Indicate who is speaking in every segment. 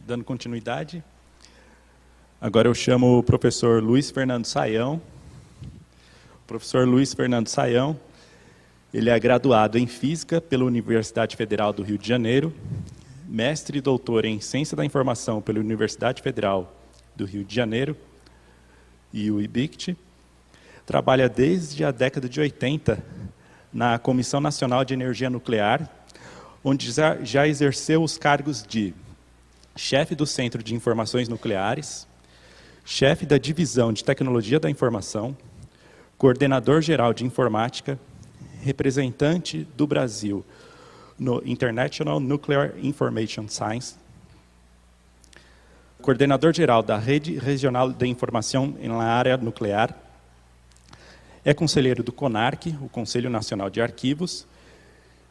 Speaker 1: dando continuidade, agora eu chamo o professor Luiz Fernando Saião. O professor Luiz Fernando Saião, ele é graduado em Física pela Universidade Federal do Rio de Janeiro, mestre e doutor em Ciência da Informação pela Universidade Federal do Rio de Janeiro e o IBICT. Trabalha desde a década de 80 na Comissão Nacional de Energia Nuclear, onde já exerceu os cargos de chefe do Centro de Informações Nucleares, chefe da Divisão de Tecnologia da Informação, coordenador-geral de Informática, representante do Brasil no International Nuclear Information Science, coordenador-geral da Rede Regional de Informação na área nuclear, é conselheiro do CONARC, o Conselho Nacional de Arquivos,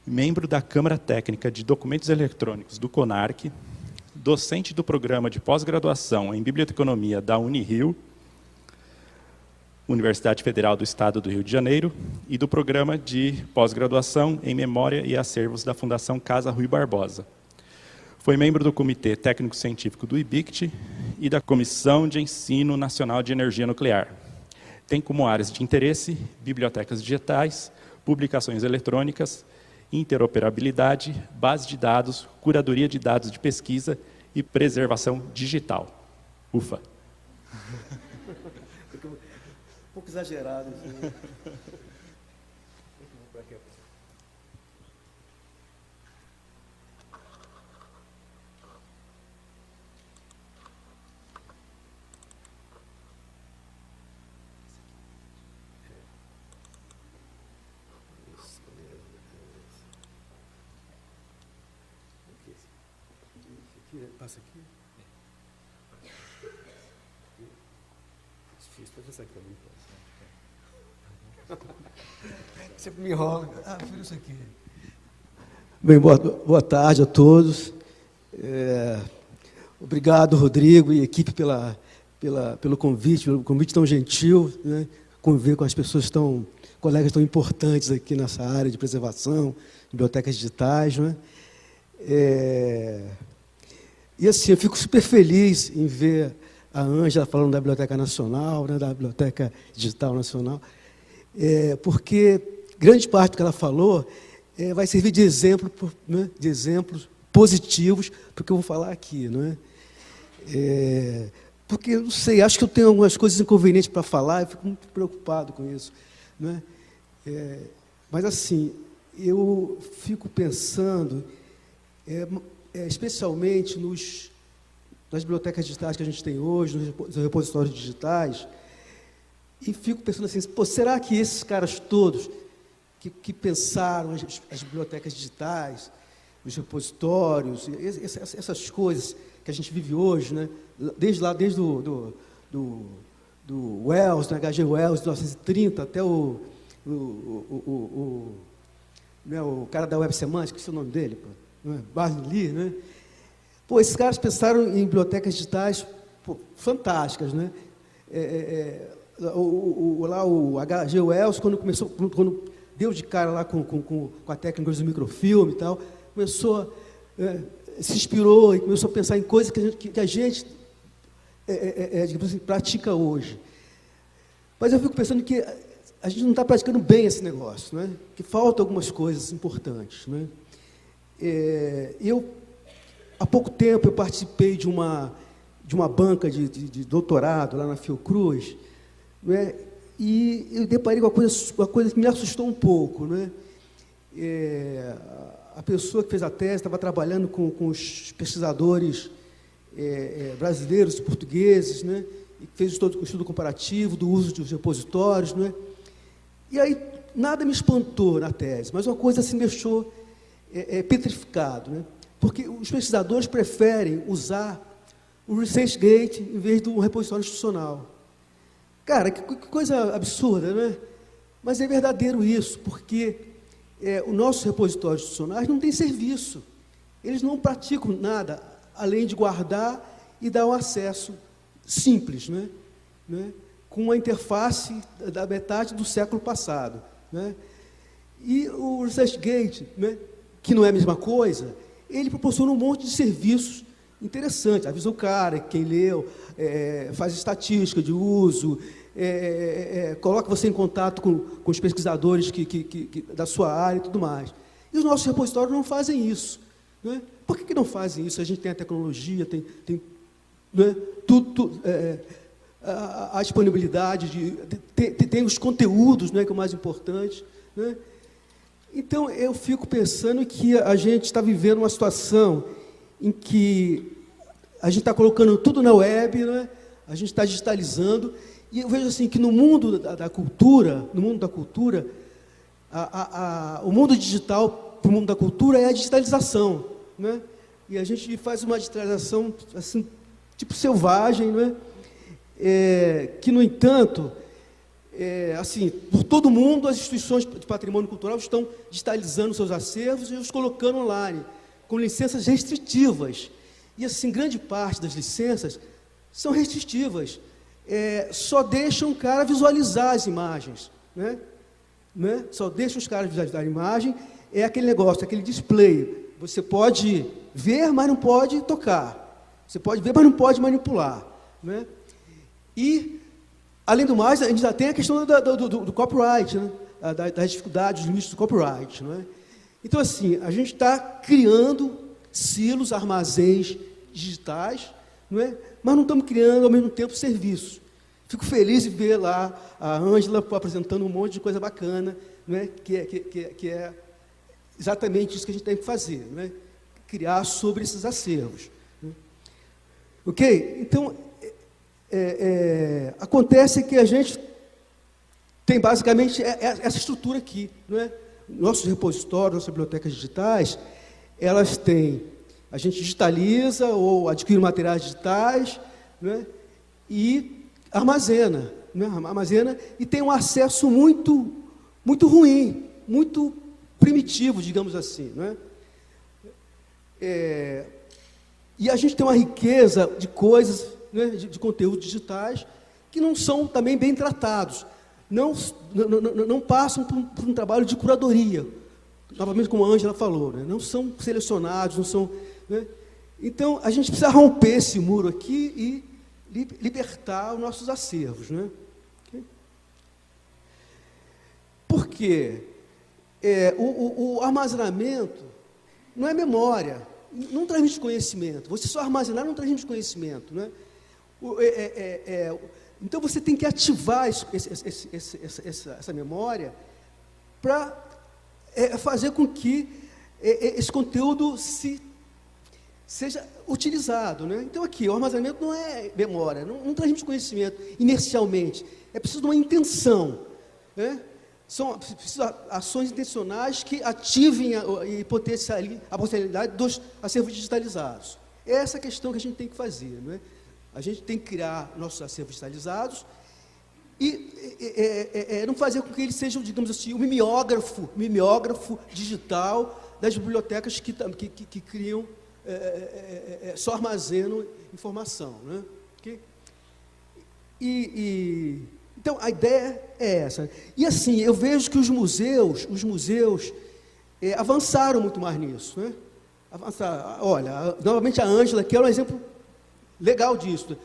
Speaker 1: membro da Câmara Técnica de Documentos Eletrônicos do CONARC, docente do programa de pós-graduação em Biblioteconomia da Unirio, Universidade Federal do Estado do Rio de Janeiro, e do programa de pós-graduação em Memória e Acervos da Fundação Casa Rui Barbosa. Foi membro do Comitê Técnico-Científico do IBICT e da Comissão de Ensino Nacional de Energia Nuclear. Tem como áreas de interesse bibliotecas digitais, publicações eletrônicas, interoperabilidade, base de dados, curadoria de dados de pesquisa e preservação digital. Ufa!
Speaker 2: Um pouco exagerado. Assim. Passa aqui. Difícil, pode passar aqui também. Sempre me enrola. Prefiro isso aqui. Bem, boa tarde a todos. Obrigado, Rodrigo e equipe pelo convite tão gentil, né? Conviver com as pessoas colegas tão importantes aqui nessa área de preservação, bibliotecas digitais, né? E assim, eu fico super feliz em ver a Ângela falando da Biblioteca Nacional, né, da Biblioteca Digital Nacional, porque grande parte do que ela falou vai servir de exemplo, né, de exemplos positivos para o que eu vou falar aqui. Não é? Porque, não sei, acho que eu tenho algumas coisas inconvenientes para falar, eu fico muito preocupado com isso. Não é? Mas, assim, eu fico pensando... especialmente nas bibliotecas digitais que a gente tem hoje, nos repositórios digitais, e fico pensando assim, será que esses caras todos que pensaram as bibliotecas digitais, os repositórios, essas coisas que a gente vive hoje, né, desde do Wells, né, H.G. Wells, de 1930, até o cara da Web Semântica, que é o nome dele, pô? Barney Lee, né? Esses caras pensaram em bibliotecas digitais fantásticas, né? O H.G. Wells, quando deu de cara lá com a técnica do microfilme e tal, se inspirou e começou a pensar em coisas que a gente digamos assim, pratica hoje. Mas eu fico pensando que a gente não está praticando bem esse negócio, né? Que faltam algumas coisas importantes, né? Há pouco tempo, eu participei de uma banca de doutorado lá na Fiocruz, né, e eu deparei com uma coisa que me assustou um pouco. Né? A pessoa que fez a tese estava trabalhando com os pesquisadores brasileiros e portugueses, né, e fez o estudo comparativo do uso dos repositórios. Né? E aí, nada me espantou na tese, mas uma coisa assim me deixou... petrificado, né? Porque os pesquisadores preferem usar o ResearchGate em vez do repositório institucional. Cara, que coisa absurda, né? Mas é verdadeiro isso, porque o nosso repositório institucionais não tem serviço. Eles não praticam nada além de guardar e dar um acesso simples, né? Com uma interface da metade do século passado. Né? E o ResearchGate, né, que não é a mesma coisa, ele proporciona um monte de serviços interessante, avisa o cara, quem leu, faz estatística de uso, coloca você em contato com os pesquisadores da sua área e tudo mais. E os nossos repositórios não fazem isso, né? Por que não fazem isso? A gente tem a tecnologia, tem né, a disponibilidade, tem os conteúdos, né, que é o mais importante, né? Então, eu fico pensando que a gente está vivendo uma situação em que a gente está colocando tudo na web, né? A gente está digitalizando, e eu vejo assim que no mundo da cultura, o mundo digital para o mundo da cultura é a digitalização, né? E a gente faz uma digitalização assim, tipo selvagem, né? Que, no entanto, assim, por todo mundo, as instituições de patrimônio cultural estão digitalizando seus acervos e os colocando online, com licenças restritivas. E, assim, grande parte das licenças são restritivas. Só deixam o cara visualizar as imagens, né? Só deixam os caras visualizar a imagem. É aquele negócio, aquele display. Você pode ver, mas não pode tocar. Você pode ver, mas não pode manipular, né? E, além do mais, a gente já tem a questão do copyright, né? Das dificuldades, dos limites do copyright, não é? Então, assim, a gente está criando silos, armazéns digitais, não é? Mas não estamos criando, ao mesmo tempo, serviços. Fico feliz de ver lá a Ângela apresentando um monte de coisa bacana, não é? Que é exatamente isso que a gente tem que fazer, não é? Criar sobre esses acervos, né? Ok? Então, acontece que a gente tem basicamente essa estrutura aqui, não é? Nossos repositórios, nossas bibliotecas digitais, elas têm, a gente digitaliza ou adquire materiais digitais, não é? E armazena, não é? Armazena e tem um acesso muito, muito ruim, muito primitivo, digamos assim, não é? E a gente tem uma riqueza de coisas, né, de conteúdos digitais que não são também bem tratados, não passam por um trabalho de curadoria, novamente como a Ângela falou, né, não são selecionados, não são, né? Então a gente precisa romper esse muro aqui e libertar os nossos acervos, né? Porque o armazenamento não é memória, não transmite conhecimento. Você só armazenar não transmite conhecimento, né? Então você tem que ativar essa memória para fazer com que esse conteúdo seja utilizado, né? Então aqui, o armazenamento não é memória, não transmite conhecimento inercialmente. É preciso de uma intenção, né? São ações intencionais que ativem e potencializem a potencialidade dos acervos digitalizados. É essa a questão que a gente tem que fazer, não é? A gente tem que criar nossos acervos digitalizados e não fazer com que eles sejam, digamos assim, o mimeógrafo digital das bibliotecas que criam, só armazenam informação, né? Okay? Então, a ideia é essa. E, assim, eu vejo que os museus avançaram muito mais nisso, né? Olha, novamente a Ângela, que é um exemplo legal disso.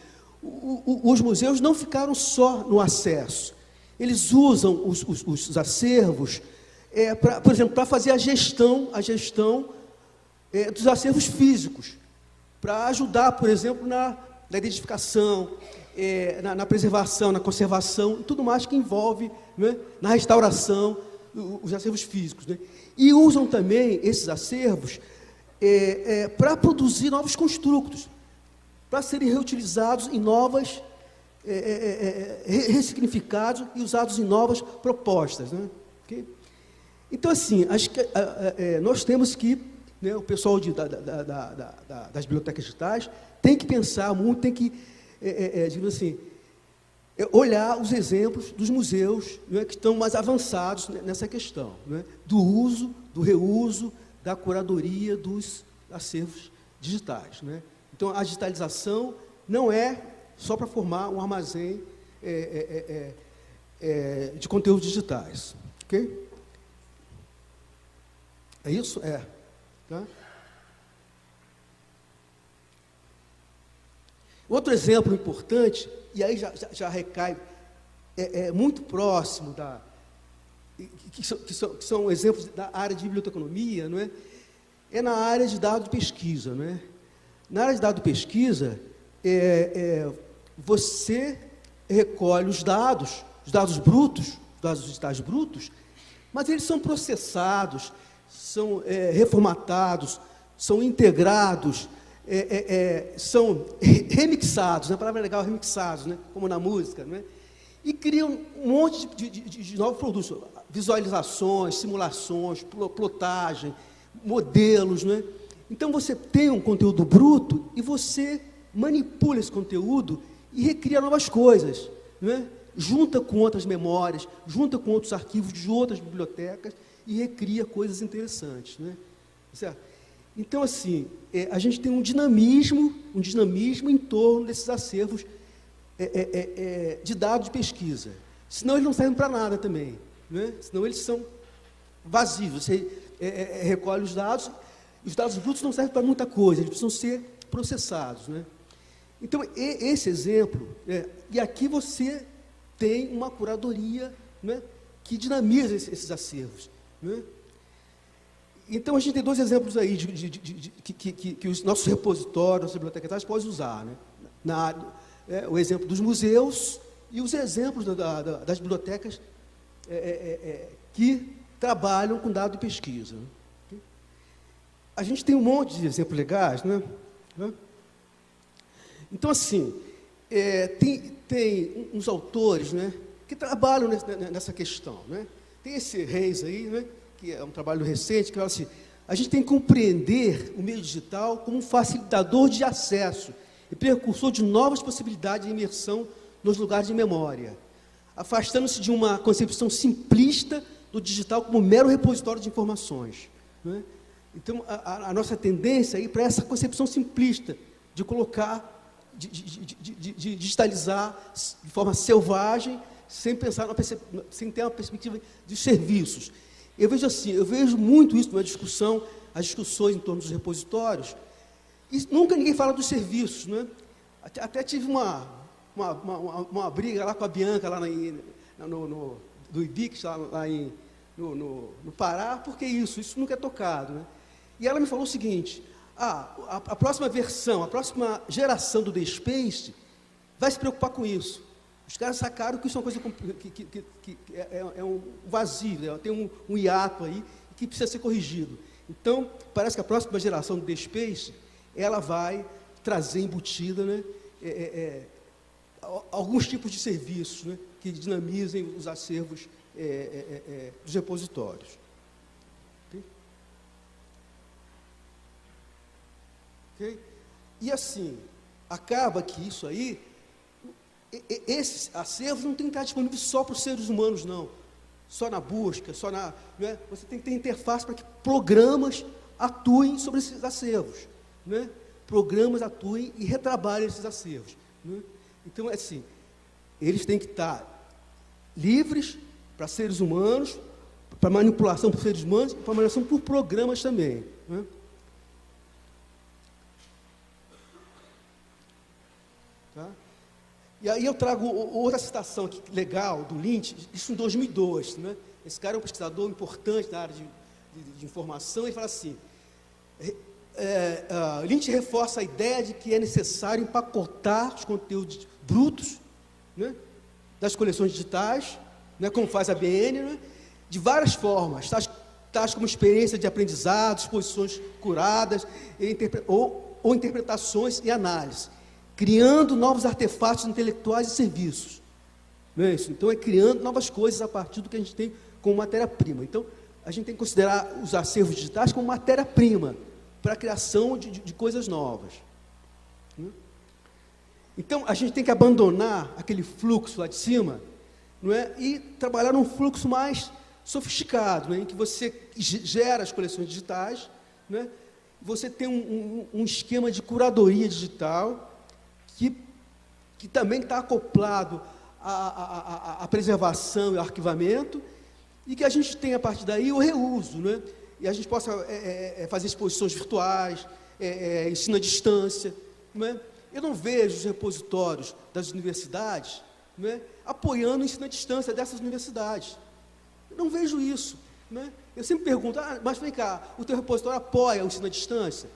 Speaker 2: Os museus não ficaram só no acesso. Eles usam os acervos, por exemplo, para fazer a gestão dos acervos físicos, para ajudar, por exemplo, na identificação, na preservação, na conservação, e tudo mais que envolve, né, na restauração, os acervos físicos, né? E usam também esses acervos para produzir novos construtos, para serem reutilizados em novas, ressignificados e usados em novas propostas, né? Okay? Então, assim, acho que nós temos que, né, o pessoal das bibliotecas digitais tem que pensar muito, tem que, digamos assim, olhar os exemplos dos museus, né, que estão mais avançados nessa questão, né, do uso, do reuso, da curadoria dos acervos digitais, né? Então, a digitalização não é só para formar um armazém de conteúdos digitais, ok? É isso? Tá? Outro exemplo importante, e aí já recai, muito próximo que são exemplos da área de biblioteconomia, não é? É na área de dado de pesquisa, não é? Na área de dado de pesquisa, você recolhe os dados brutos, os dados digitais brutos, mas eles são processados, são reformatados, são integrados, são remixados, a palavra legal é remixados, né? Como na música, não é? E criam um monte de novos produtos, visualizações, simulações, plotagem, modelos, não é? Então você tem um conteúdo bruto e você manipula esse conteúdo e recria novas coisas, não é? Junta com outras memórias, junta com outros arquivos de outras bibliotecas e recria coisas interessantes, né? Certo? Então, assim, a gente tem um dinamismo em torno desses acervos de dados de pesquisa. Senão eles não servem para nada também, né? Senão eles são vazios. Você recolhe os dados brutos não servem para muita coisa, eles precisam ser processados, né? Então, esse exemplo, e aqui você tem uma curadoria, né, que dinamiza esses acervos, né? Então, a gente tem dois exemplos aí que os nossos repositórios, nossas bibliotecas podem usar, né? O exemplo dos museus e os exemplos das bibliotecas que trabalham com dado de pesquisa. A gente tem um monte de exemplos legais, né? Então, assim, tem uns autores, né, que trabalham nessa questão, né? Tem esse Reis aí, né, que é um trabalho recente, que fala assim: a gente tem que compreender o meio digital como um facilitador de acesso e precursor de novas possibilidades de imersão nos lugares de memória, afastando-se de uma concepção simplista do digital como mero repositório de informações, né? Então, a nossa tendência é ir para essa concepção simplista, de colocar, de digitalizar de forma selvagem, sem ter uma perspectiva de serviços. Eu vejo muito isso na discussão, as discussões em torno dos repositórios, e nunca ninguém fala dos serviços, né? Até tive uma briga lá com a Bianca, lá do IBIX, lá no Pará, porque isso nunca é tocado, né? E ela me falou o seguinte: a próxima versão, a próxima geração do The Space vai se preocupar com isso. Os caras sacaram que isso é uma coisa que é um vazio, né? Tem um hiato aí que precisa ser corrigido. Então, parece que a próxima geração do The Space, ela vai trazer embutida, né, alguns tipos de serviços, né, que dinamizem os acervos dos repositórios. Okay? E assim, acaba que isso aí, esses acervos não tem que estar disponíveis só para os seres humanos, não. Só na busca, né? Você tem que ter interface para que programas atuem sobre esses acervos, né? Programas atuem e retrabalhem esses acervos, né? Então, assim, eles têm que estar livres para seres humanos, para manipulação por seres humanos, para manipulação por programas também, né? Tá? E aí eu trago outra citação aqui, legal, do Lynch, isso em 2002, né? Esse cara é um pesquisador importante na área de informação, ele fala assim: Lynch reforça a ideia de que é necessário empacotar os conteúdos brutos, né, das coleções digitais, né, como faz a BN, né, de várias formas, tais como experiência de aprendizado, exposições curadas, ou interpretações e análise, criando novos artefatos intelectuais e serviços. Não é isso? Então, é criando novas coisas a partir do que a gente tem como matéria-prima. Então, a gente tem que considerar os acervos digitais como matéria-prima para a criação de coisas novas. Então, a gente tem que abandonar aquele fluxo lá de cima, não é? E trabalhar num fluxo mais sofisticado, né? Em que você gera as coleções digitais, né? Você tem um esquema de curadoria digital que também está acoplado à preservação e ao arquivamento, e que a gente tem, a partir daí, o reuso, né? E a gente possa fazer exposições virtuais, ensino à distância, não é? Eu não vejo os repositórios das universidades, né, apoiando o ensino à distância dessas universidades. Eu não vejo isso. Né? Eu sempre pergunto, mas vem cá, o teu repositório apoia o ensino à distância?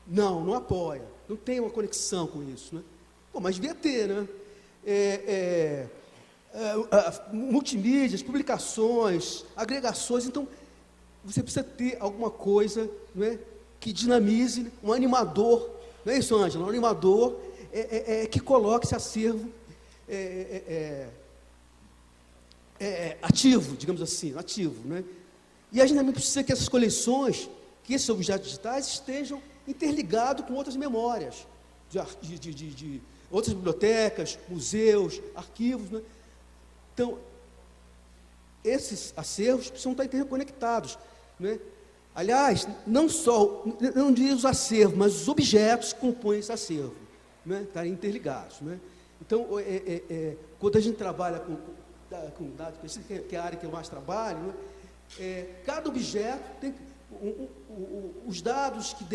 Speaker 2: Não, não apoia. Não tem uma conexão com isso. Né? Pô, mas devia ter, né? Multimídias, publicações, agregações. Então, você precisa ter alguma coisa, né, que dinamize, um animador. Não é isso, Ângela? Um animador que coloque esse acervo ativo, digamos assim, ativo. Né? E a gente também precisa que essas coleções, que esses objetos digitais estejam interligados com outras memórias, de outras bibliotecas, museus, arquivos. Né? Então, esses acervos precisam estar interconectados. Né? Aliás, não diz os acervos, mas os objetos que compõem esse acervo, né? Estarem interligados. Né? Então, quando a gente trabalha com dados, que é a área que eu mais trabalho, né? Cada objeto tem os dados que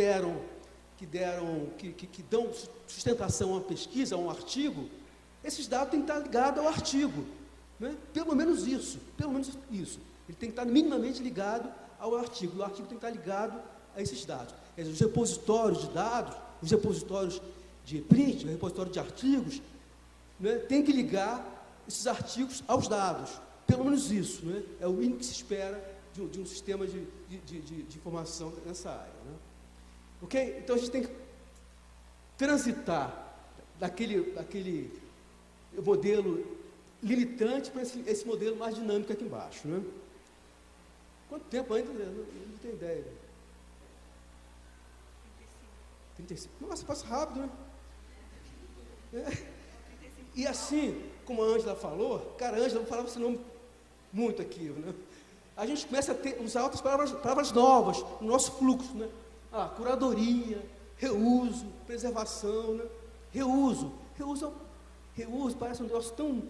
Speaker 2: dão sustentação a uma pesquisa, a um artigo, esses dados têm que estar ligados ao artigo. Né? Pelo menos isso. Ele tem que estar minimamente ligado ao artigo. O artigo tem que estar ligado a esses dados. Os repositórios de dados, os repositórios de print, o repositório de artigos, né, tem que ligar esses artigos aos dados. Pelo menos isso. Né? É o mínimo que se espera de um sistema de informação nessa área. Né? Ok? Então, a gente tem que transitar daquele modelo limitante para esse modelo mais dinâmico aqui embaixo. Né? Quanto tempo ainda? Não tenho ideia. 35. Nossa, passa rápido, né? E assim, como a Ângela falou, cara, a Ângela não falava esse nome muito aqui, né? A gente começa a usar outras palavras novas no nosso fluxo, né? Curadoria, reuso, preservação, né? Reuso parece um negócio tão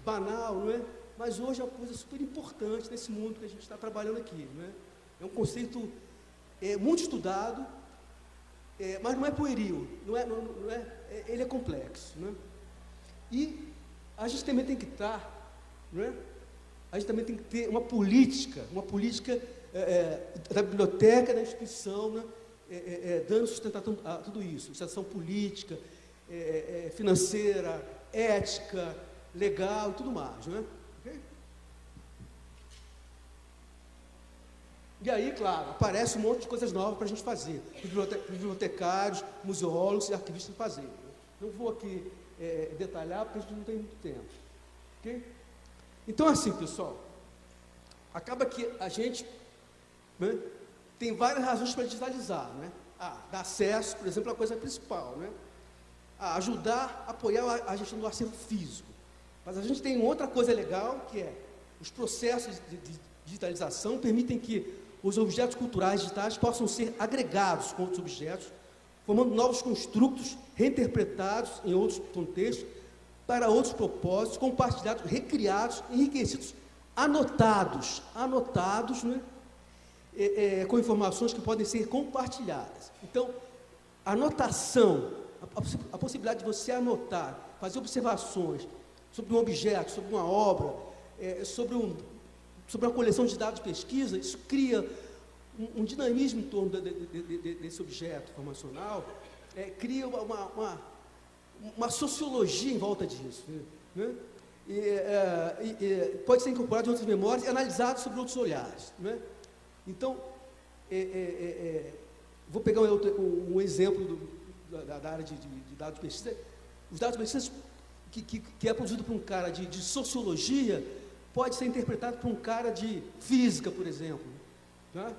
Speaker 2: banal, não é? Mas hoje é uma coisa super importante nesse mundo que a gente está trabalhando aqui, não é? É um conceito muito estudado, mas não é pueril, ele é complexo, né? E a gente também tem que estar, não é? A gente também tem que ter uma política da biblioteca, da instituição, né? Dando sustentação a tudo isso, sustentação política, financeira, ética, legal e tudo mais, né? Okay? E aí, claro, aparece um monte de coisas novas para a gente fazer, bibliotecários, museólogos e arquivistas fazerem. Não vou aqui detalhar, porque a gente não tem muito tempo. Okay? Então, assim, pessoal, acaba que a gente, né, tem várias razões para digitalizar, né? Dar acesso, por exemplo, é a coisa principal, né? Ajudar, apoiar a gestão do acervo físico. Mas a gente tem outra coisa legal, que é os processos de digitalização permitem que os objetos culturais digitais possam ser agregados com outros objetos, formando novos construtos, reinterpretados em outros contextos, para outros propósitos, compartilhados, recriados, enriquecidos, anotados, né? Com informações que podem ser compartilhadas. Então, a anotação, a possibilidade de você anotar, fazer observações sobre um objeto, sobre uma obra, sobre uma coleção de dados de pesquisa, isso cria um dinamismo em torno desse objeto informacional, cria uma sociologia em volta disso, né? Pode ser incorporado em outras memórias e analisado sobre outros olhares, né? Então, vou pegar um exemplo da área de dados de pesquisa. Os dados de pesquisa que é produzido por um cara de sociologia pode ser interpretado por um cara de física, por exemplo. Tá?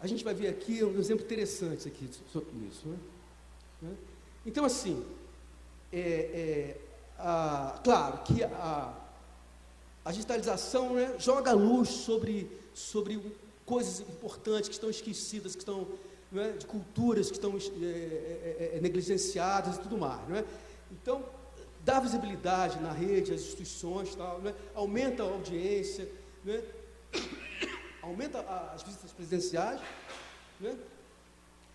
Speaker 2: A gente vai ver aqui um exemplo interessante aqui sobre isso. Né? Então, assim, claro que a digitalização, né, joga a luz sobre coisas importantes que estão esquecidas, que estão, né, de culturas que estão negligenciadas e tudo mais. Né? Então, dá visibilidade na rede, às instituições, tal, né? Aumenta a audiência, né? Aumenta as visitas presidenciais, né?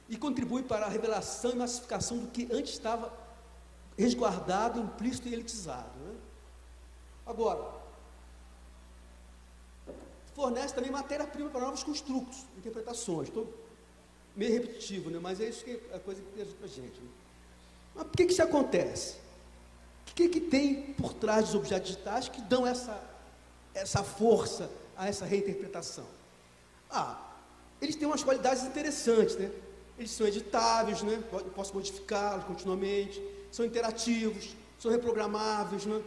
Speaker 2: E contribui para a revelação e massificação do que antes estava resguardado, implícito e elitizado, né? Agora, fornece também matéria-prima para novos construtos, interpretações. Estou meio repetitivo, né? Mas é isso que é a coisa que tem para a gente, né? Mas por que isso acontece? O que tem por trás dos objetos digitais que dão essa força a essa reinterpretação? Eles têm umas qualidades interessantes, né? Eles são editáveis, né? Eu posso modificá-los continuamente, são interativos, são reprogramáveis, né?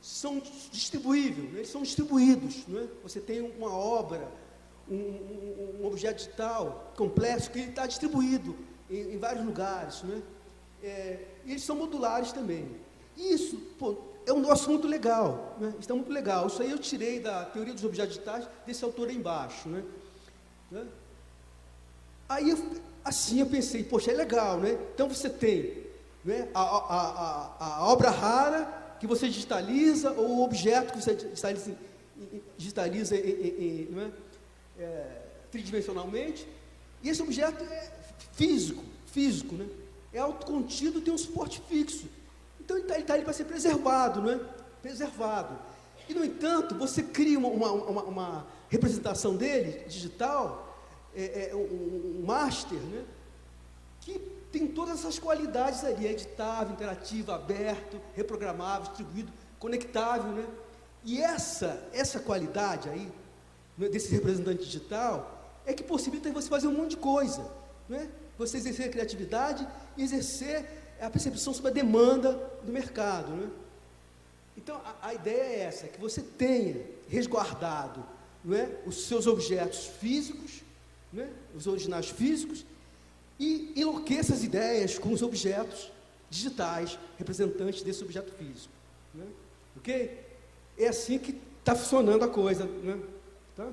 Speaker 2: São distribuíveis, né? Eles são distribuídos, né? Você tem uma obra, um objeto digital complexo que ele está distribuído em vários lugares, né? E eles são modulares também. Isso, é um assunto legal, né? Isso é muito legal. Isso aí eu tirei da teoria dos objetos digitais desse autor aí embaixo, né? Aí, eu pensei, poxa, é legal, né? Então você tem, né, a obra rara que você digitaliza, ou o objeto que você digitaliza tridimensionalmente, e esse objeto é físico, né? É autocontido, tem um suporte fixo. Então ele está ali para ser preservado, né? Preservado. E, no entanto, você cria uma representação dele, digital, um master, né? Que tem todas essas qualidades ali, editável, interativo, aberto, reprogramável, distribuído, conectável, né? E essa qualidade aí, né, desse representante digital, é que possibilita você fazer um monte de coisa, né? Você exercer a criatividade e exercer a percepção sobre a demanda do mercado, né? Então, a ideia é essa, que você tenha resguardado, não é, os seus objetos físicos, né, os originais físicos, e enlouqueça as ideias com os objetos digitais, representantes desse objeto físico, né? Ok? É assim que está funcionando a coisa, né? Tá?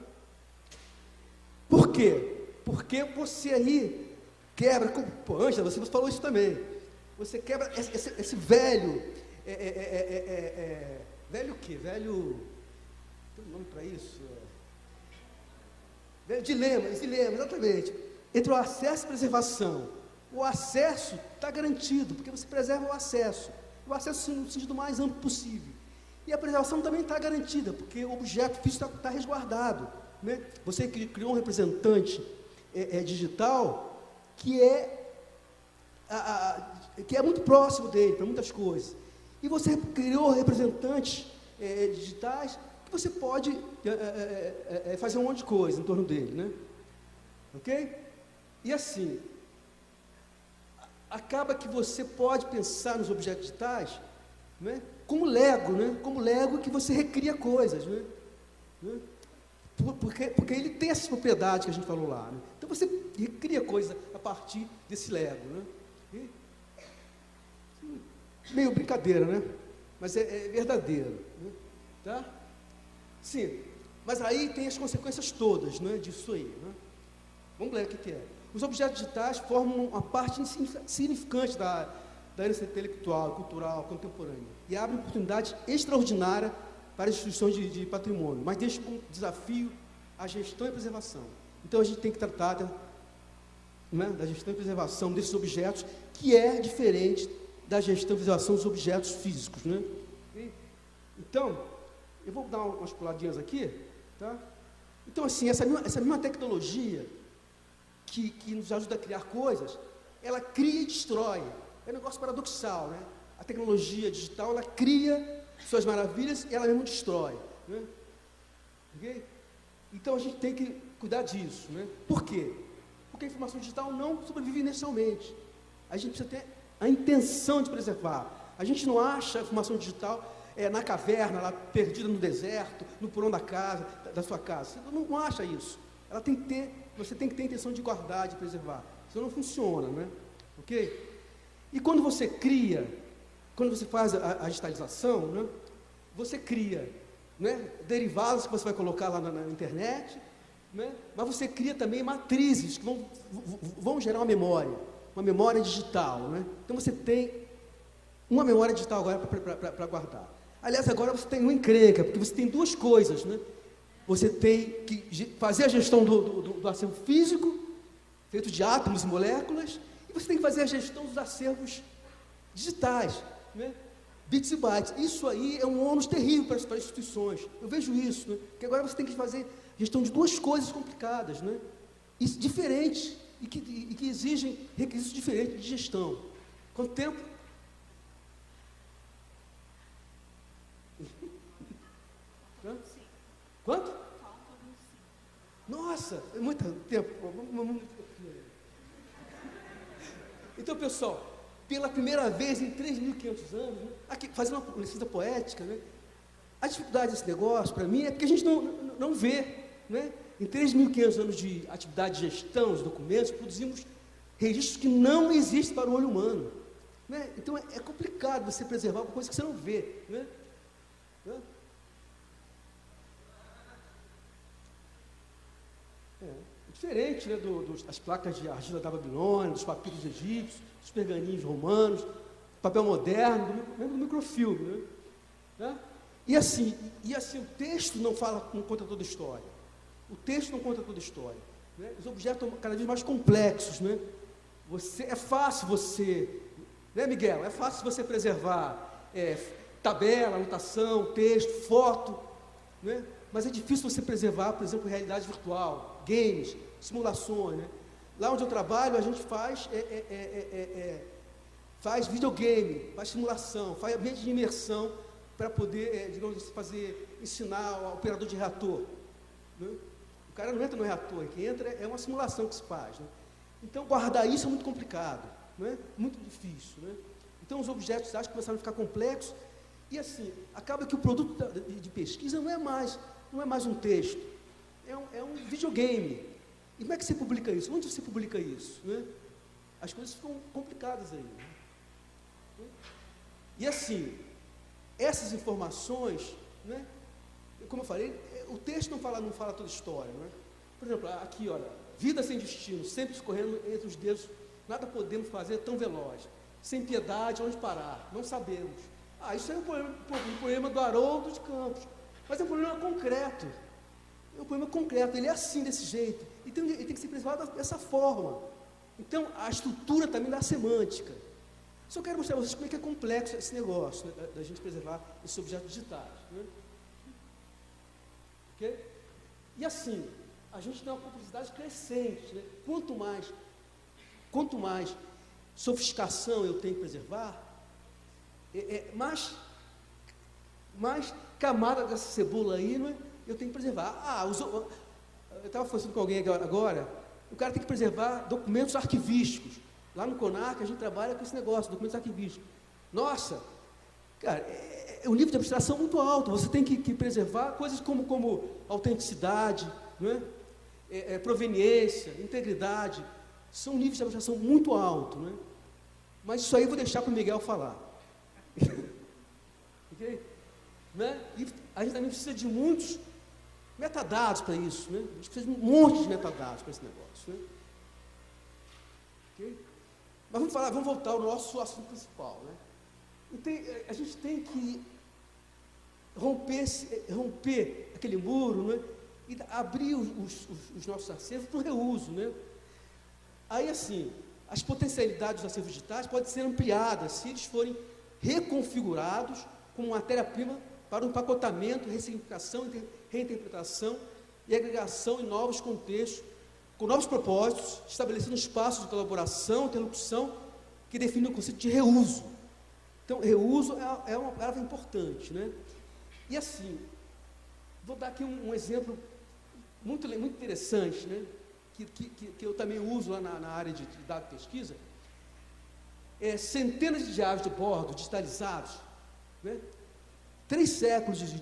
Speaker 2: Por quê? Porque você aí quebra, Ângela, você falou isso também, você quebra esse velho, velho o quê? Velho, tem um nome para isso? Velho dilema, exatamente, entre o acesso e a preservação. O acesso está garantido, porque você preserva o acesso no sentido mais amplo possível, e a preservação também está garantida, porque o objeto físico está resguardado, né? Você criou um representante digital que é muito próximo dele, para muitas coisas, e você criou representantes digitais que você pode fazer um monte de coisa em torno dele, né? Ok? E assim, acaba que você pode pensar nos objetos digitais, né, como Lego, né? Como Lego que você recria coisas, né? Porque ele tem essas propriedades que a gente falou lá, né? Então você recria coisas a partir desse Lego, né? Meio brincadeira, né? Mas é verdadeiro, né? Tá? Sim, mas aí tem as consequências todas, né, disso aí, né? Vamos ler o que é. Os objetos digitais formam uma parte significante da herança intelectual, cultural, contemporânea, e abrem oportunidades extraordinárias para as instituições de patrimônio, mas deixam como desafio a gestão e a preservação. Então a gente tem que tratar da gestão e preservação desses objetos, que é diferente da gestão e preservação dos objetos físicos, né? Então, eu vou dar umas puladinhas aqui, tá? Então, assim, essa mesma tecnologia que nos ajuda a criar coisas, ela cria e destrói. É um negócio paradoxal, né? A tecnologia digital, ela cria suas maravilhas e ela mesmo destrói, né? Okay? Então a gente tem que cuidar disso, né? Por quê? Porque a informação digital não sobrevive inicialmente. A gente precisa ter a intenção de preservar. A gente não acha a informação digital na caverna, lá perdida no deserto, no porão da casa, da sua casa. Você não acha isso. Você tem que ter a intenção de guardar, de preservar. Senão não funciona, né? Ok? E quando você faz a digitalização, né, você cria, né, derivados que você vai colocar lá na internet, né, mas você cria também matrizes que vão gerar uma memória digital, né? Então você tem uma memória digital agora para guardar. Aliás, agora você tem uma encrenca, porque você tem duas coisas, né? Você tem que fazer a gestão do acervo físico, feito de átomos e moléculas, e você tem que fazer a gestão dos acervos digitais, né? Bits e bytes. Isso aí é um ônus terrível para as instituições. Eu vejo isso, né? Que agora você tem que fazer gestão de duas coisas complicadas, né? Isso, diferentes, e que exigem requisitos diferentes de gestão. Quanto tempo? Quanto? Nossa, é muito tempo. Então, pessoal, pela primeira vez em 3.500 anos, né, aqui, fazendo uma licença poética, né, a dificuldade desse negócio, para mim, é porque a gente não vê, né? Em 3.500 anos de atividade de gestão de documentos, produzimos registros que não existem para o olho humano, né? Então, é complicado você preservar uma coisa que você não vê, né? Diferente, né, das placas de argila da Babilônia, dos papiros egípcios, dos pergaminhos romanos, papel moderno, mesmo do microfilme, né? E assim, o texto não conta toda a história. O texto não conta toda a história, né? Os objetos estão cada vez mais complexos, né? É fácil você, né, Miguel? É fácil você preservar tabela, anotação, texto, foto, né? Mas é difícil você preservar, por exemplo, realidade virtual, games, simulações, né? Lá onde eu trabalho, a gente faz videogame, faz simulação, faz ambiente de imersão para poder, digamos assim, ensinar o operador de reator, né? O cara não entra no reator, quem entra é uma simulação que se faz, né? Então, guardar isso é muito complicado, né? Muito difícil, né? Então, os objetos didáticos começaram a ficar complexos e, assim, acaba que o produto de pesquisa não é mais um texto, é um videogame. E como é que você publica isso? Onde você publica isso, né? As coisas ficam complicadas aí, né? E assim, essas informações, né? Como eu falei, o texto não fala toda a história, né? Por exemplo, aqui, olha, vida sem destino, sempre escorrendo entre os dedos, nada podemos fazer tão veloz, sem piedade, onde parar, não sabemos. Isso é um poema do Haroldo de Campos, mas é um problema concreto. É um problema concreto, ele é assim, desse jeito. Então, ele tem que ser preservado dessa forma. Então, a estrutura também da semântica. Só quero mostrar a vocês como é que é complexo esse negócio, né, da gente preservar esses objetos digitais, né? Okay? E assim, a gente tem uma complexidade crescente, né? Quanto mais sofisticação eu tenho que preservar, mais camada dessa cebola aí, né, eu tenho que preservar. Eu estava falando com alguém agora, o cara tem que preservar documentos arquivísticos. Lá no CONARC a gente trabalha com esse negócio, documentos arquivísticos. Nossa, cara, é um nível de abstração muito alto. Você tem que preservar coisas como autenticidade, não é? Proveniência, integridade. São níveis de abstração muito altos, né? Mas isso aí eu vou deixar para o Miguel falar. Okay? Né? E a gente também precisa de muitos metadados para isso, né? A gente precisa de um monte de metadados para esse negócio, né? Okay? Mas vamos voltar ao nosso assunto principal, né? Então, a gente tem que romper aquele muro, né? E abrir os nossos acervos para o reuso, né? Aí, assim, as potencialidades dos acervos digitais podem ser ampliadas se eles forem reconfigurados como matéria-prima para o empacotamento, ressignificação, reinterpretação e agregação em novos contextos, com novos propósitos, estabelecendo espaços de colaboração, interlocução, que definem o conceito de reuso. Então, reuso é uma palavra importante, né? E assim, vou dar aqui um exemplo muito interessante, né? Que eu também uso lá na área de dado de pesquisa. Centenas de diários de bordo digitalizados, né? 3 séculos de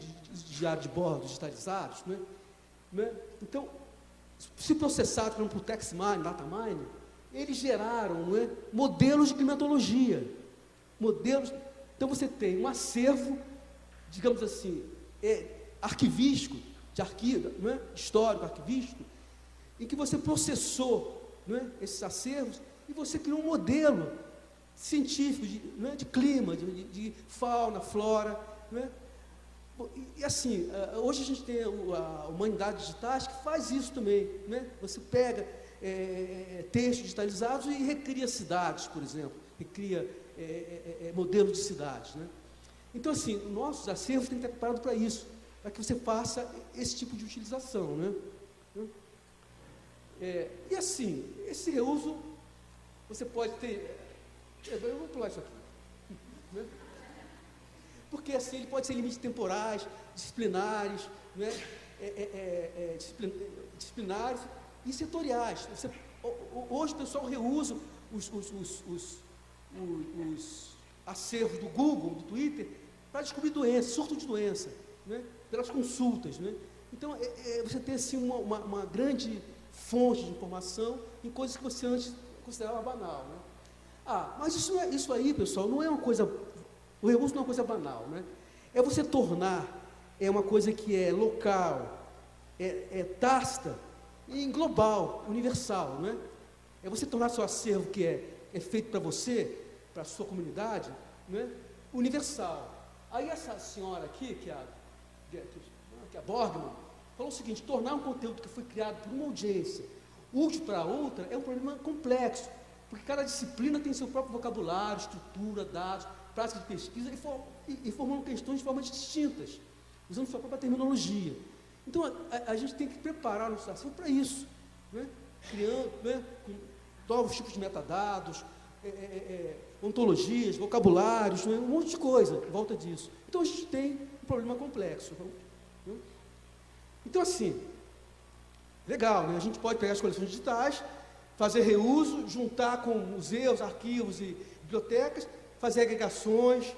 Speaker 2: diário de bordo digitalizados, né? Então, se processados por text mining, data mining, eles geraram, né, modelos de climatologia. Então você tem um acervo, digamos assim, arquivístico, de arquivo, né, histórico, arquivístico, em que você processou, né, esses acervos e você criou um modelo científico de clima, de fauna, flora, né? E assim, hoje a gente tem a humanidade digitais que faz isso também, né? Você pega textos digitalizados e recria cidades, por exemplo, recria modelos de cidades, né? Então, assim, nossos acervos têm que estar preparados para isso, para que você faça esse tipo de utilização, né? E assim, esse reuso, você pode ter... Eu vou pular isso aqui. Né? Porque assim, ele pode ser limites temporais, disciplinares, né? Disciplinares e setoriais. Hoje o pessoal reusa os acervos do Google, do Twitter, para descobrir doença, surto de doença, né? Pelas consultas, né? Então, você tem assim uma grande fonte de informação em coisas que você antes considerava banal, né? Mas isso aí, pessoal, não é uma coisa... O reuso não é uma coisa banal, né? É você tornar uma coisa que é local, tácita e global, universal, né? É você tornar seu acervo que é feito para você, para a sua comunidade, né? Universal. Aí essa senhora aqui, que é a Borgman, falou o seguinte: tornar um conteúdo que foi criado por uma audiência útil para outra é um problema complexo, porque cada disciplina tem seu próprio vocabulário, estrutura, dados, prática de pesquisa e formam questões de formas distintas, usando sua própria terminologia. Então, a gente tem que preparar a nossa ação para isso, né? Criando, né, com novos tipos de metadados, ontologias, vocabulários, né, um monte de coisa em volta disso. Então, a gente tem um problema complexo. Né? Então, assim, legal, né? A gente pode pegar as coleções digitais, fazer reuso, juntar com museus, arquivos e bibliotecas, fazer agregações,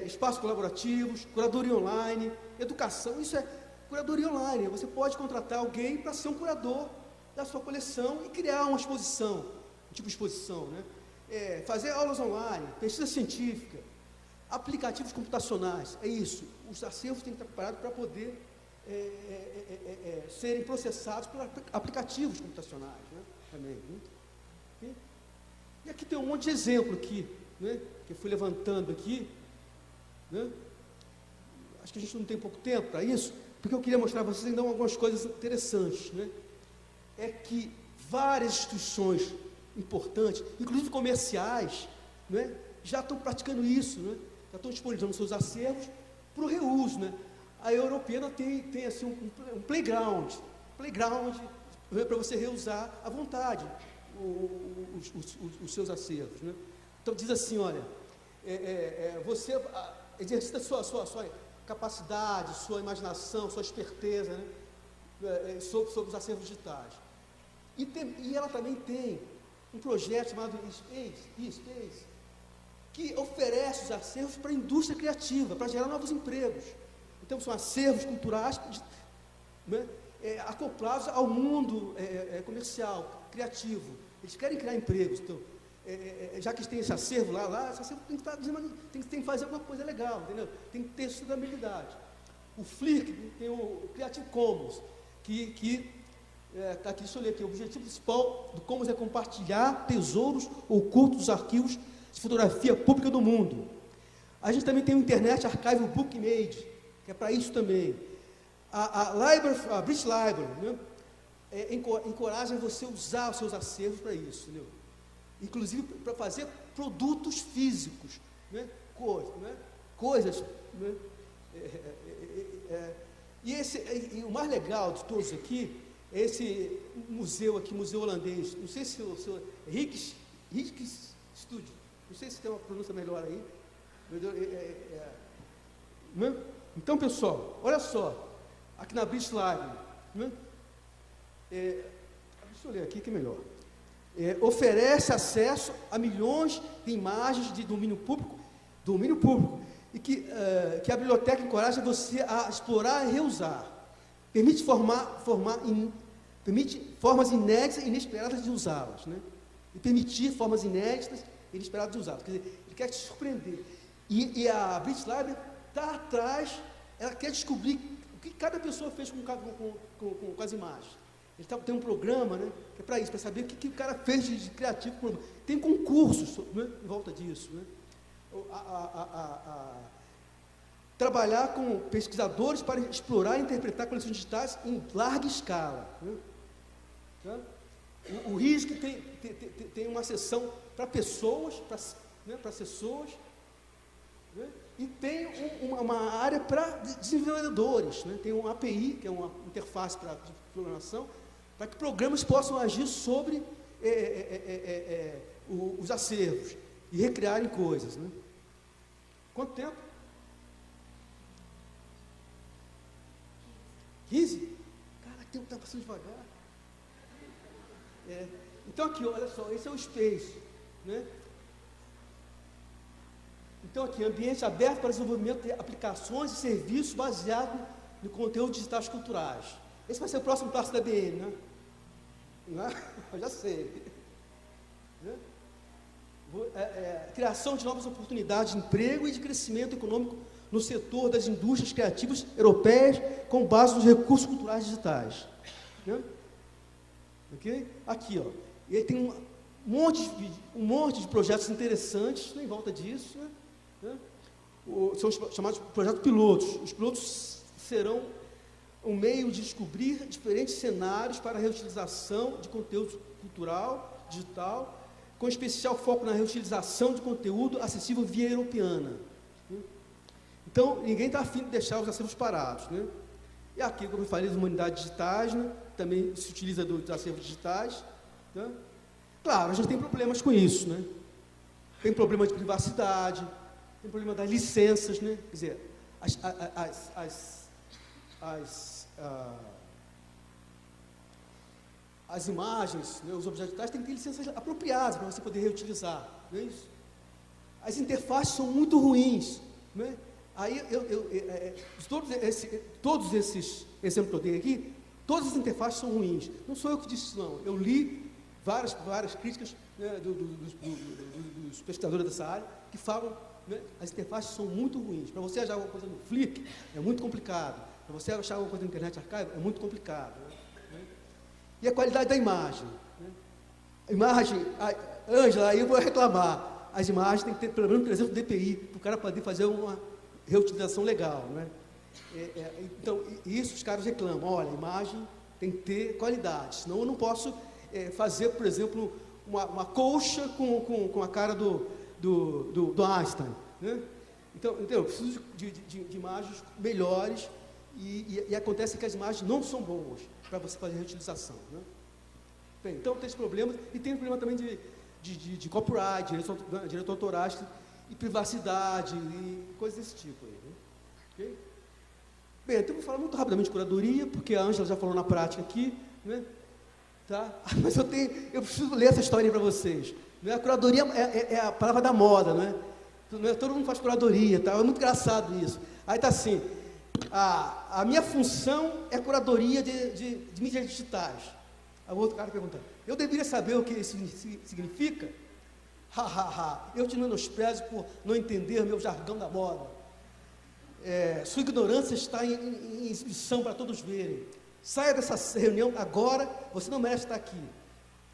Speaker 2: espaços colaborativos, curadoria online, educação. Isso é curadoria online. Você pode contratar alguém para ser um curador da sua coleção e criar uma exposição, um tipo de exposição, né? Fazer aulas online, pesquisa científica, aplicativos computacionais. É isso. Os acervos têm que estar preparados para poder serem processados por aplicativos computacionais, né? Também. Né? E aqui tem um monte de exemplo aqui, né? Que eu fui levantando aqui, né? Acho que a gente não tem pouco tempo para isso, porque eu queria mostrar para vocês ainda algumas coisas interessantes, né? É que várias instituições importantes, inclusive comerciais, né, já estão praticando isso, né? Já estão disponibilizando seus acervos para o reuso, né? A Europeana tem assim, um playground para você reusar à vontade os seus acervos, né? Então diz assim, olha, você exercita sua capacidade, sua imaginação, sua esperteza, né? Sobre os acervos digitais. E ela também tem um projeto chamado Space, que oferece os acervos para a indústria criativa, para gerar novos empregos. Então, são acervos culturais, né, acoplados ao mundo comercial, criativo. Eles querem criar empregos. Então, já que tem esse acervo lá, esse acervo tem que fazer alguma coisa legal, entendeu? Tem que ter sustentabilidade. O Flickr tem o Creative Commons, que está aqui, deixa eu ler aqui, o objetivo principal do Commons é compartilhar tesouros ocultos dos arquivos de fotografia pública do mundo. A gente também tem o Internet Archive Book Image, que é para isso também. A British Library, né, encoraja você a usar os seus acervos para isso, entendeu? Inclusive para fazer produtos físicos, né, coisas, né, e o mais legal de todos aqui é esse museu aqui, museu holandês. Não sei se o seu Rijksstudio, não sei se tem uma pronúncia melhor aí. Né? Então, pessoal, olha só, aqui na British Library, né? Deixa eu ler aqui que é melhor. Oferece acesso a milhões de imagens de domínio público, e que a biblioteca encoraja você a explorar e reusar. Permite formas inéditas e inesperadas de usá-las, né? E permitir formas inéditas e inesperadas de usá-las. Quer dizer, ele quer te surpreender. E a British Library está atrás, ela quer descobrir o que cada pessoa fez com as imagens. Ele tem um programa, né, que é para isso, para saber o que o cara fez de criativo. Tem concursos, né, em volta disso, né? Trabalhar com pesquisadores para explorar e interpretar coleções digitais em larga escala, né? Tá? O RISC tem uma seção para pessoas, né, para assessores, né, e tem uma área para desenvolvedores, né, tem um API, que é uma interface para de programação, para que programas possam agir sobre os acervos e recriarem coisas. Né? Quanto tempo? 15? Cara, o tempo está passando devagar. Então aqui, olha só, esse é o Space. Né? Então aqui, ambiente aberto para desenvolvimento de aplicações e serviços baseados no conteúdo digitais culturais. Esse vai ser o próximo passo da BN, né? Não é? Eu já sei. Né? Criação de novas oportunidades de emprego e de crescimento econômico no setor das indústrias criativas europeias com base nos recursos culturais digitais. Né? Okay? Aqui, ó, ele tem um monte de projetos interessantes, né, em volta disso, né? São chamados de projetos pilotos. Os pilotos serão um meio de descobrir diferentes cenários para a reutilização de conteúdo cultural, digital, com especial foco na reutilização de conteúdo acessível via Europeana. Então, ninguém está afim de deixar os acervos parados. Né? E aqui, como eu falei, as humanidades digitais, né? Também se utiliza dos acervos digitais. Né? Claro, a gente tem problemas com isso. Né? Tem problema de privacidade, tem problema das licenças. Né? Quer dizer, as imagens, né, os objetos digitais têm que ter licenças apropriadas para você poder reutilizar. Não é isso? As interfaces são muito ruins. Né? Aí, todos esses exemplos que eu dei aqui, todas as interfaces são ruins. Não sou eu que disse isso, não. Eu li várias críticas, né, dos pesquisadores dessa área que falam, né, as interfaces são muito ruins. Para você achar alguma coisa no Flickr, é muito complicado. Para você achar alguma coisa no Internet Archive, é muito complicado. Né? E a qualidade da imagem. Né? A imagem, Ângela, aí eu vou reclamar. As imagens têm que ter pelo menos 300 dpi, para o cara poder fazer uma reutilização legal. Né? Então, isso os caras reclamam. Olha, a imagem tem que ter qualidade, senão eu não posso fazer, por exemplo, uma colcha com a cara do Einstein. Né? Então, eu preciso de imagens melhores e acontece que as imagens não são boas para você fazer reutilização. Né? Bem, então tem esse problema, e tem o problema também de copyright, direitos autorais e privacidade e coisas desse tipo aí. Né? Okay? Bem, então eu vou falar muito rapidamente de curadoria, porque a Ângela já falou na prática aqui, né? Tá? Mas eu preciso ler essa história para vocês. Né? A curadoria é a palavra da moda, né? Todo mundo faz curadoria, tá? É muito engraçado isso. Aí está assim, a minha função é curadoria de mídias digitais. Aí o outro cara pergunta, eu deveria saber o que isso significa? Eu te menosprezo por não entender meu jargão da moda. Sua ignorância está em exibição para todos verem. Saia dessa reunião agora, você não merece estar aqui.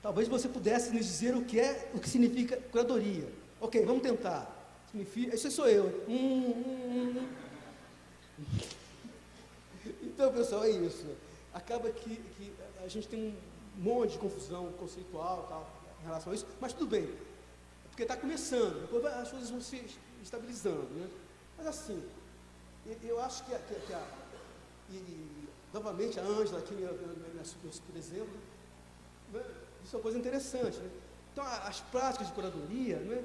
Speaker 2: Talvez você pudesse nos dizer o que significa curadoria. Ok, vamos tentar. Significa, isso sou eu. Então, pessoal, é isso. Acaba que a gente tem um monte de confusão conceitual tal, em relação a isso, mas tudo bem, porque está começando, depois as coisas vão se estabilizando. Né? Mas assim, eu acho que novamente a Ângela, aqui, minha super exemplo, né? Isso é uma coisa interessante. Né? Então, as práticas de curadoria, né?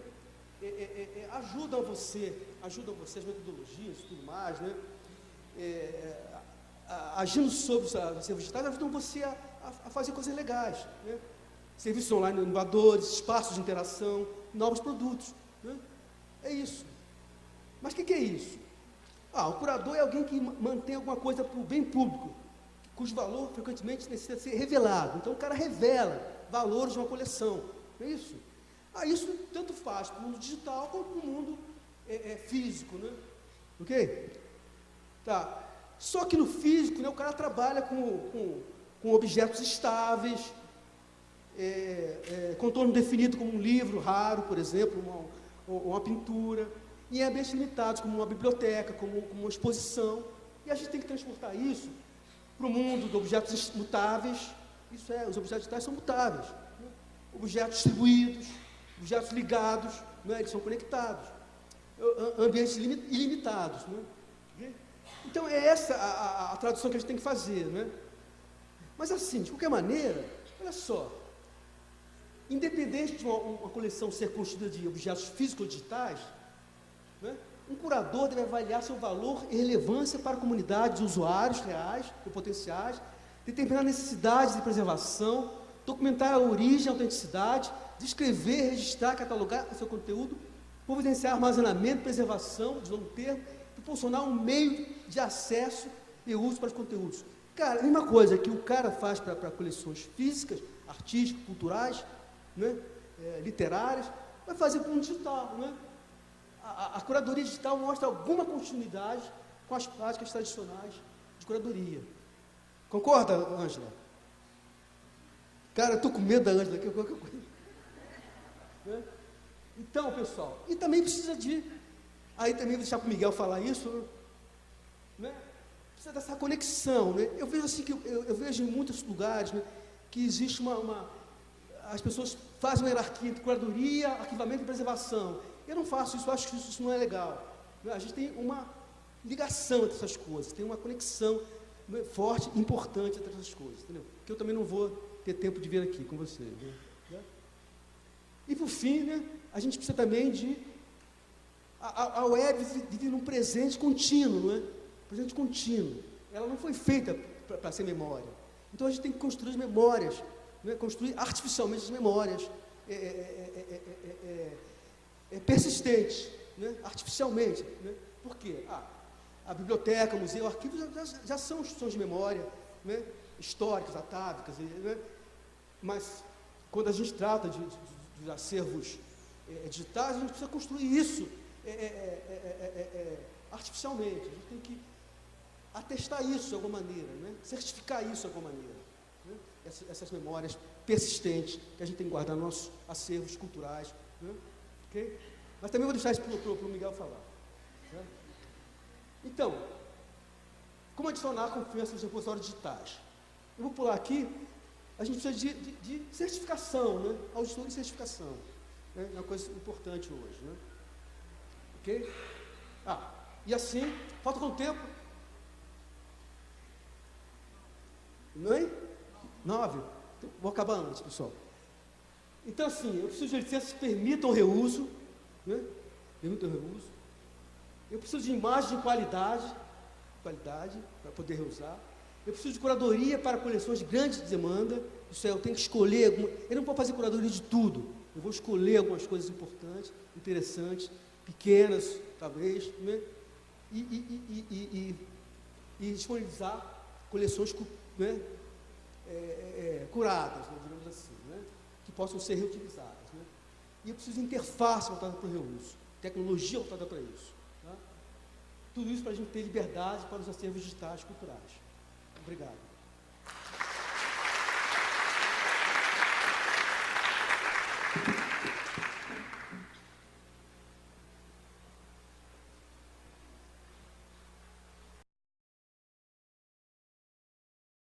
Speaker 2: Ajudam você, as metodologias e tudo mais, né? Agindo sobre os acervos digitais, ajudam você a fazer coisas legais. Né? Serviços online inovadores, espaços de interação, novos produtos. Né? É isso. Mas o que é isso? O curador é alguém que mantém alguma coisa para o bem público, cujo valor frequentemente necessita ser revelado. Então o cara revela valores de uma coleção. Não é isso? Isso tanto faz para o mundo digital quanto para o mundo físico. Né? Ok? Tá. Só que no físico, né, o cara trabalha com objetos estáveis, contorno definido como um livro raro, por exemplo, uma pintura, e em ambientes limitados, como uma biblioteca, como uma exposição. E a gente tem que transportar isso para o mundo de objetos mutáveis. Os objetos digitais são mutáveis. Né? Objetos distribuídos, objetos ligados, não é? Eles são conectados, ambientes ilimitados, não é? Então é essa a tradução que a gente tem que fazer, não é? Mas assim, de qualquer maneira, olha só, independente de uma coleção ser constituída de objetos físicos ou digitais, né, um curador deve avaliar seu valor e relevância para a comunidade de usuários reais e potenciais, determinar necessidades de preservação, documentar a origem e a autenticidade, descrever, registrar, catalogar o seu conteúdo, providenciar armazenamento, preservação de longo termo, proporcionar um meio de acesso e uso para os conteúdos. Cara, a mesma coisa que o cara faz para coleções físicas, artísticas, culturais, né, literárias, vai fazer com o digital, né? A curadoria digital mostra alguma continuidade com as práticas tradicionais de curadoria. Concorda, Ângela? Cara, eu estou com medo da Ângela aqui, qualquer coisa. Né? Então, pessoal, e também precisa de, aí também vou deixar para o Miguel falar isso, né? Precisa dessa conexão, né? Eu vejo assim, que eu vejo em muitos lugares, né, que existe as pessoas fazem uma hierarquia entre curadoria, arquivamento e preservação. Eu não faço isso, eu acho que isso não é legal. A gente tem uma ligação entre essas coisas, tem uma conexão, né, forte, importante entre essas coisas, entendeu? Que eu também não vou ter tempo de ver aqui com vocês. Né? E por fim, né, a gente precisa também de... A web vive num presente contínuo, não é? Presente contínuo. Ela não foi feita para ser memória. Então a gente tem que construir as memórias, né? Construir artificialmente as memórias persistentes, né? Artificialmente. Né? Por quê? A biblioteca, o museu, o arquivo já são instituições de memória, né? Históricas, atávicas, né? Mas quando a gente trata de acervos digitais, a gente precisa construir isso artificialmente. A gente tem que atestar isso de alguma maneira, né? Certificar isso de alguma maneira, né? Essas memórias persistentes que a gente tem que guardar nos nossos acervos culturais, né? Okay? Mas também vou deixar isso para o Miguel falar, né? Então, como adicionar confiança nos repositórios digitais? Eu vou pular aqui. A gente precisa de certificação, né? Auditoria e certificação, né? É uma coisa importante hoje, né? Ok? E assim, falta quanto tempo? 9? Então, vou acabar antes, pessoal. Então, assim, eu preciso de licenças que permitam o reuso, né? Permitam o reuso. Eu preciso de imagem de qualidade para poder reusar. Eu preciso de curadoria para coleções de grande demanda. Isso é, eu tenho que escolher. Eu não vou fazer curadoria de tudo. Eu vou escolher algumas coisas importantes, interessantes, pequenas, talvez, né? E disponibilizar coleções, né, curadas, né, digamos assim, né, que possam ser reutilizadas. Né? E eu preciso de interface voltada para o reuso, tecnologia voltada para isso. Tá? Tudo isso para a gente ter liberdade para os acervos digitais culturais. Obrigado.